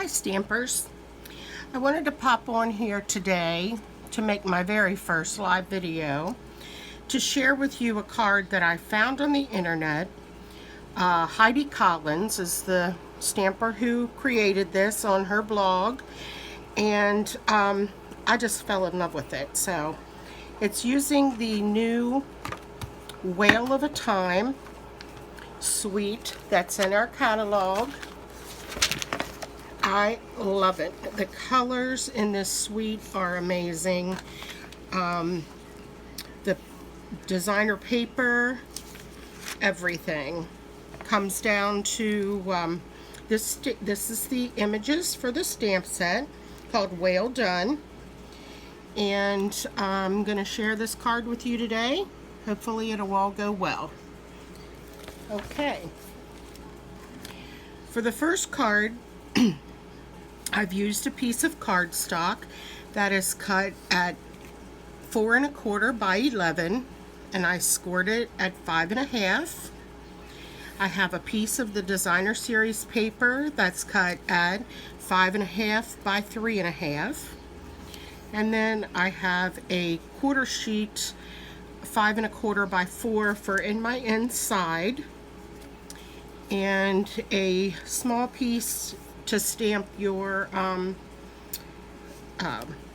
Stampers. I wanted to pop on here today to make my very first live video to share with you a card that I found on the internet. Heidi Collins is the stamper who created this on her blog, and I just fell in love with it. So it's using the new Whale of a Time suite that's in our catalog. I love it. The colors in this suite are amazing. The designer paper, everything comes down to this is the images for the stamp set called Whale Done, and I'm going to share this card with you today. Hopefully it'll all go well. Okay, for the first card I've used a piece of cardstock that is cut at 4 1/4 by 11, and I scored it at 5 1/2. I have a piece of the designer series paper that's cut at 5 1/2 by 3 1/2, and then I have a quarter sheet 5 1/4 by 4 for in my inside, and a small piece to stamp your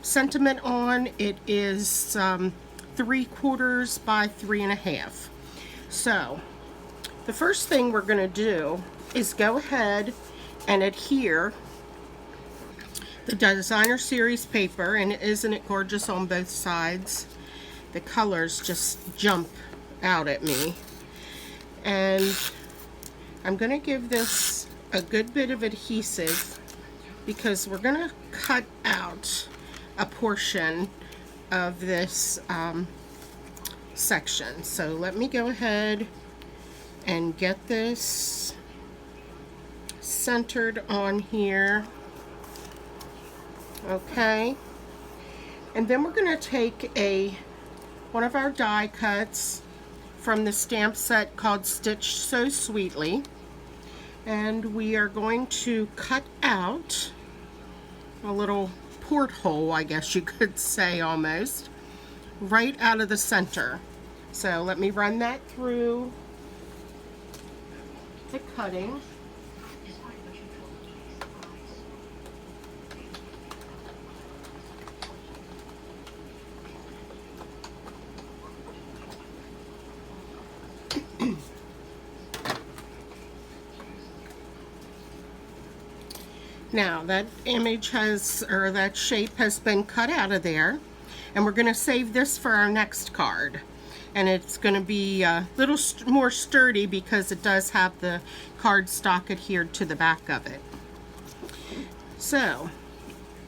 sentiment on. It is 3/4 by 3 1/2. So the first thing we're going to do is go ahead and adhere the designer series paper, and isn't it gorgeous on both sides? The colors just jump out at me, and I'm going to give this a good bit of adhesive because we're going to cut out a portion of this section. So let me go ahead and get this centered on here. Okay, and then we're going to take one of our die cuts from the stamp set called Stitch So Sweetly, and we are going to cut out a little porthole, I guess you could say, almost right out of the center. So let me run that through the cutting. Now that image that shape has been cut out of there, and we're going to save this for our next card, and it's going to be a little more sturdy because it does have the cardstock adhered to the back of it. So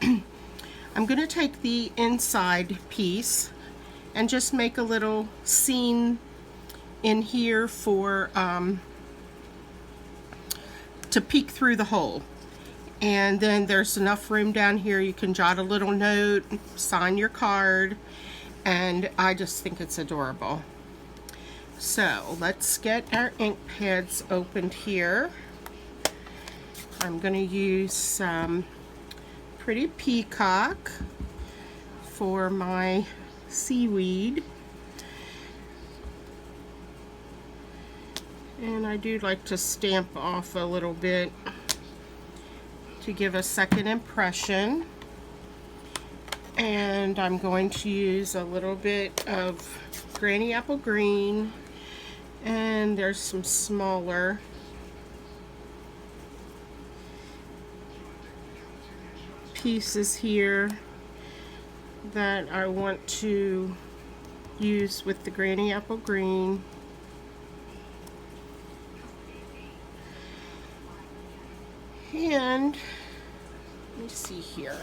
I'm going to take the inside piece and just make a little seam in here for to peek through the hole. And then there's enough room down here you can jot a little note, sign your card, and I just think it's adorable. So let's get our ink pads opened here. I'm going to use some Pretty Peacock for my seaweed. And I do like to stamp off a little bit to give a second impression, and I'm going to use a little bit of Granny Apple Green, and there's some smaller pieces here that I want to use with the Granny Apple Green. And let me see here.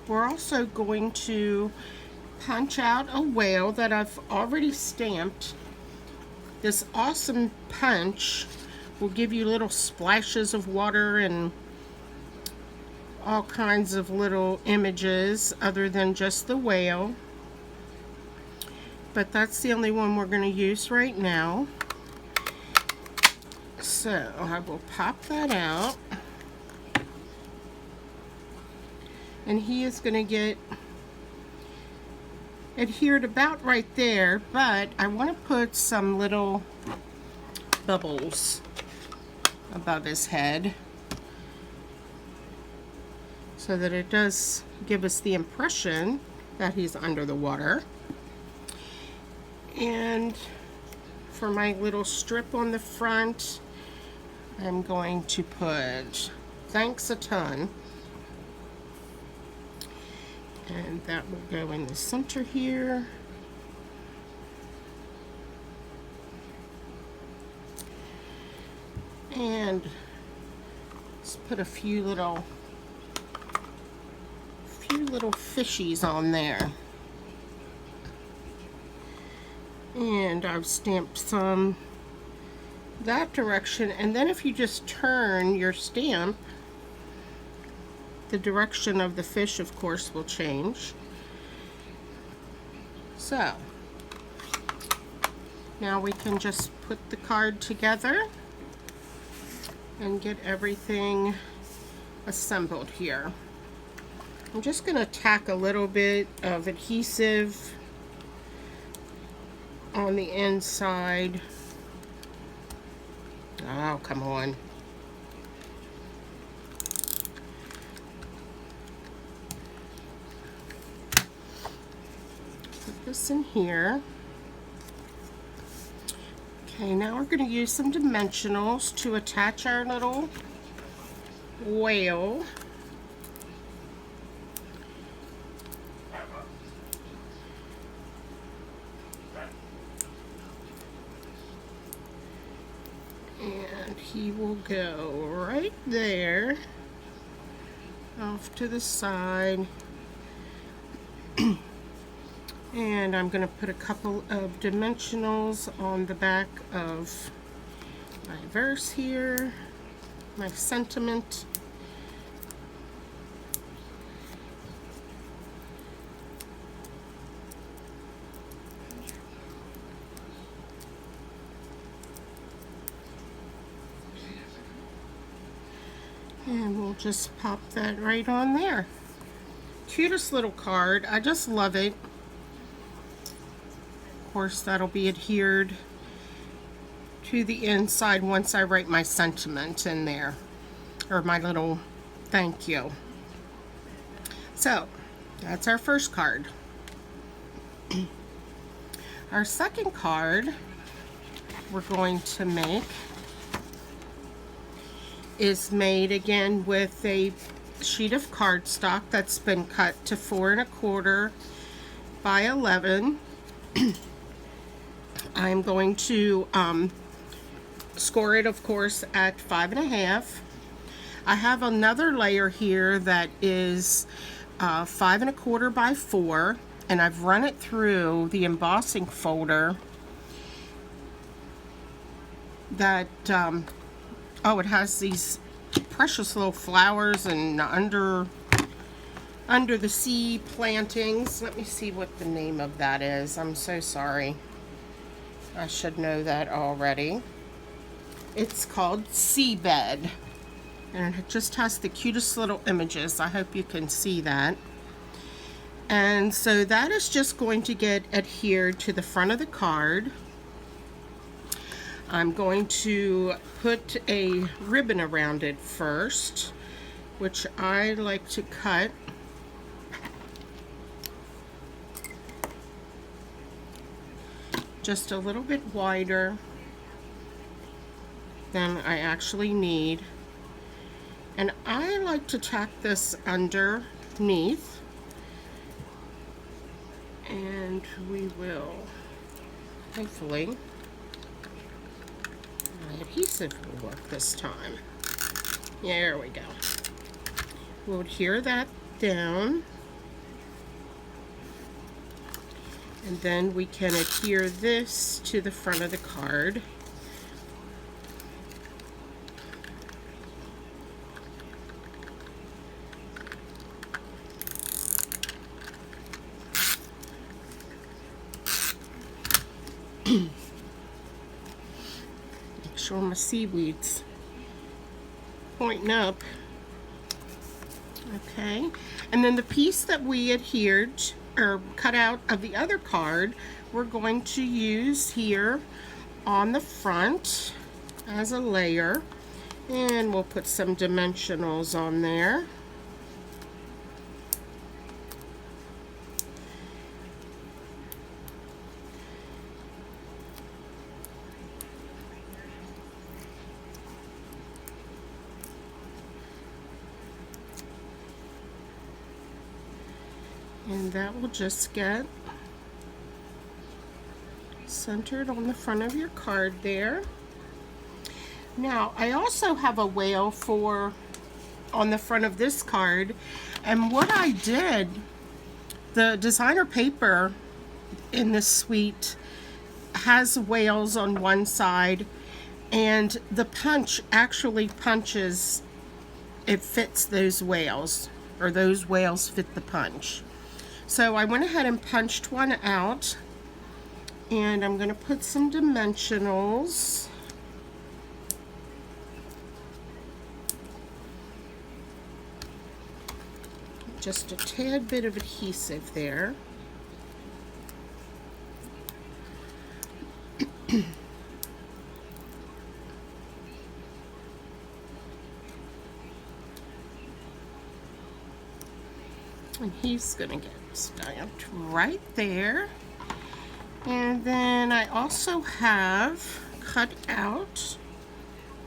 We're also going to punch out a whale that I've already stamped. This awesome punch will give you little splashes of water and all kinds of little images other than just the whale. But that's the only one we're going to use right now. So I will pop that out. And he is going to get adhered about right there, but I want to put some little bubbles above his head so that it does give us the impression that he's under the water. And for my little strip on the front, I'm going to put "Thanks a ton," and that will go in the center here. And let's put a few little fishies on there. And I've stamped some that direction, and then if you just turn your stamp, the direction of the fish, of course, will change. So now we can just put the card together and get everything assembled here. I'm just going to tack a little bit of adhesive on the inside. Oh, come on. Put this in here. Okay, now we're going to use some dimensionals to attach our little whale. And he will go right there, off to the side. And I'm going to put a couple of dimensionals on the back of my verse here, my sentiment. And we'll just pop that right on there. Cutest little card. I just love it. Of course, that'll be adhered to the inside once I write my sentiment in there, or my little thank you. So that's our first card. Our second card we're going to make is made again with a sheet of cardstock that's been cut to 4 1/4 by 11. I'm going to score it, of course, at 5 1/2. I have another layer here that is 5 1/4 by 4, and I've run it through the embossing folder that oh, it has these precious little flowers and under the sea plantings. Let me see what the name of that is. I'm so sorry. I should know that already. It's called Seabed, and it just has the cutest little images. I hope you can see that. And so that is just going to get adhered to the front of the card. I'm going to put a ribbon around it first, which I like to cut just a little bit wider than I actually need. And I like to tack this underneath, and we will hopefully, my adhesive will work this time. There we go. We'll adhere that down, and then we can adhere this to the front of the card. sure my seaweed's pointing up. Okay, and then the piece that we adhered or cut out of the other card, we're going to use here on the front as a layer, and we'll put some dimensionals on there. And that will just get centered on the front of your card there. Now, I also have a whale on the front of this card, and what I did, the designer paper in this suite has whales on one side, and the punch actually punches, it fits those whales, or those whales fit the punch. So I went ahead and punched one out, and I'm going to put some dimensionals. Just a tad bit of adhesive there. And he's going to get stamped right there. And then I also have cut out,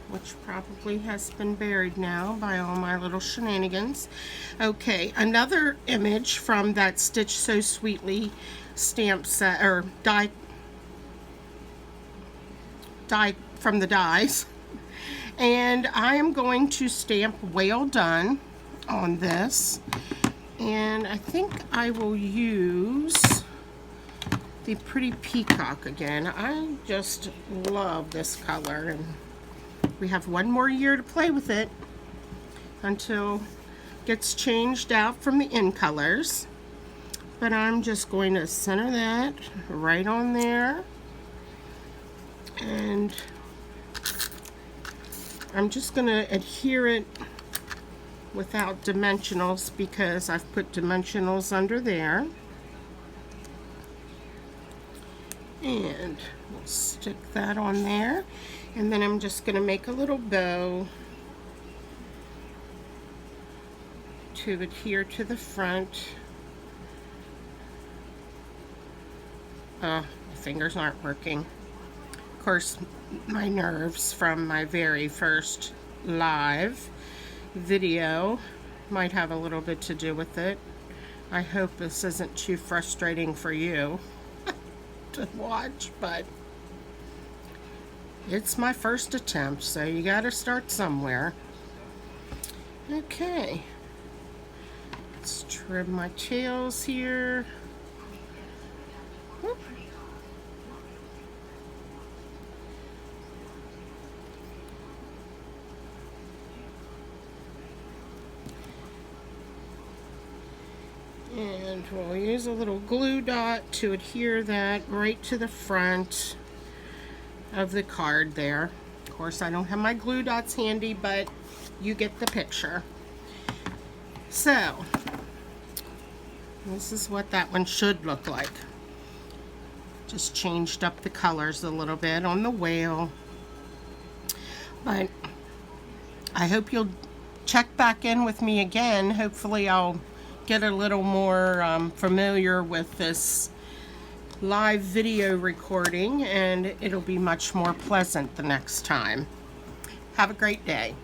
which probably has been buried now by all my little shenanigans. Okay, another image from that Stitch So Sweetly stamp set, or die from the dies. And I am going to stamp Well Done on this. And I think I will use the Pretty Peacock again. I just love this color, and we have one more year to play with it until it gets changed out from the in colors. But I'm just going to center that right on there, and I'm just going to adhere it without dimensionals because I've put dimensionals under there. And we'll stick that on there, and then I'm just going to make a little bow to adhere to the front. My fingers aren't working. Of course, my nerves from my very first live video might have a little bit to do with it. I hope this isn't too frustrating for you to watch, but it's my first attempt, so you got to start somewhere. Okay, let's trim my tails here. Whoop. And we'll use a little glue dot to adhere that right to the front of the card there. Of course, I don't have my glue dots handy, but you get the picture. So, this is what that one should look like. Just changed up the colors a little bit on the whale. But I hope you'll check back in with me again. Hopefully I'll get a little more familiar with this live video recording, and it'll be much more pleasant the next time. Have a great day.